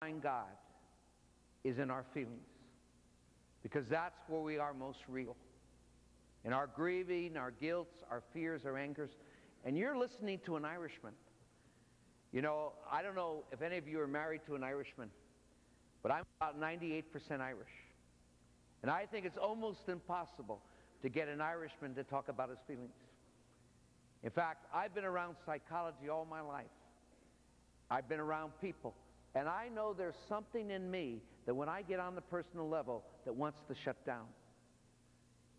find God is in our feelings, because that's where we are most real. In our grieving, our guilts, our fears, our angers. And you're listening to an Irishman. You know, I don't know if any of you are married to an Irishman, but I'm about 98% Irish. And I think it's almost impossible to get an Irishman to talk about his feelings. In fact, I've been around psychology all my life. I've been around people. And I know there's something in me that when I get on the personal level that wants to shut down.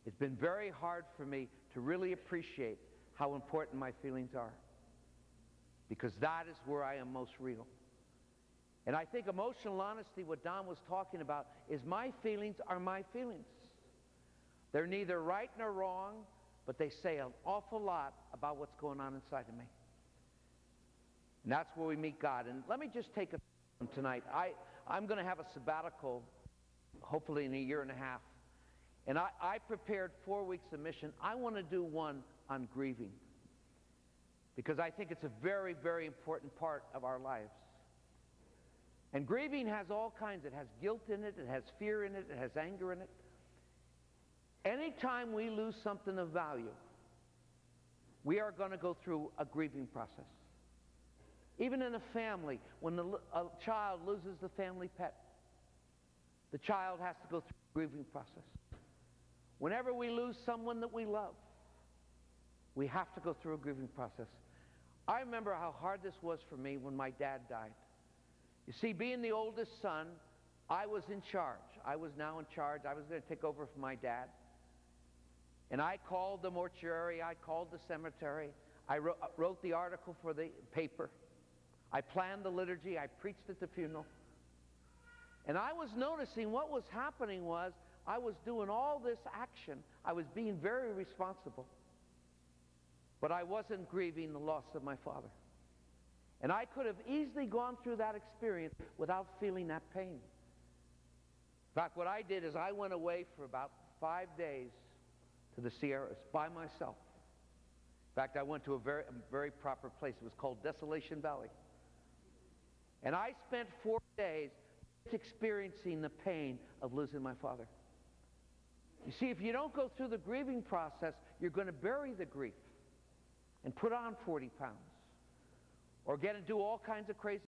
It's been very hard for me to really appreciate how important my feelings are, because that is where I am most real. And I think emotional honesty, what Don was talking about, is my feelings are my feelings. They're neither right nor wrong, but they say an awful lot about what's going on inside of me. And that's where we meet God. And let me just take a tonight. I'm going to have a sabbatical, hopefully in a year and a half. And I prepared 4 weeks of mission. I want to do one on grieving, because I think it's a very, very important part of our lives. And grieving has all kinds. It has guilt in it. It has fear in it. It has anger in it. Anytime we lose something of value, we are going to go through a grieving process. Even in a family, when a child loses the family pet, the child has to go through a grieving process. Whenever we lose someone that we love, we have to go through a grieving process. I remember how hard this was for me when my dad died. You see, being the oldest son, I was in charge. I was now in charge. I was going to take over from my dad. And I called the mortuary. I called the cemetery. I wrote the article for the paper. I planned the liturgy. I preached at the funeral. And I was noticing what was happening was I was doing all this action. I was being very responsible. But I wasn't grieving the loss of my father. And I could have easily gone through that experience without feeling that pain. In fact, what I did is I went away for about 5 days to the Sierras by myself. In fact, I went to a very proper place. It was called Desolation Valley. And I spent 4 days experiencing the pain of losing my father. You see, if you don't go through the grieving process, you're going to bury the grief and put on 40 pounds or get and do all kinds of crazy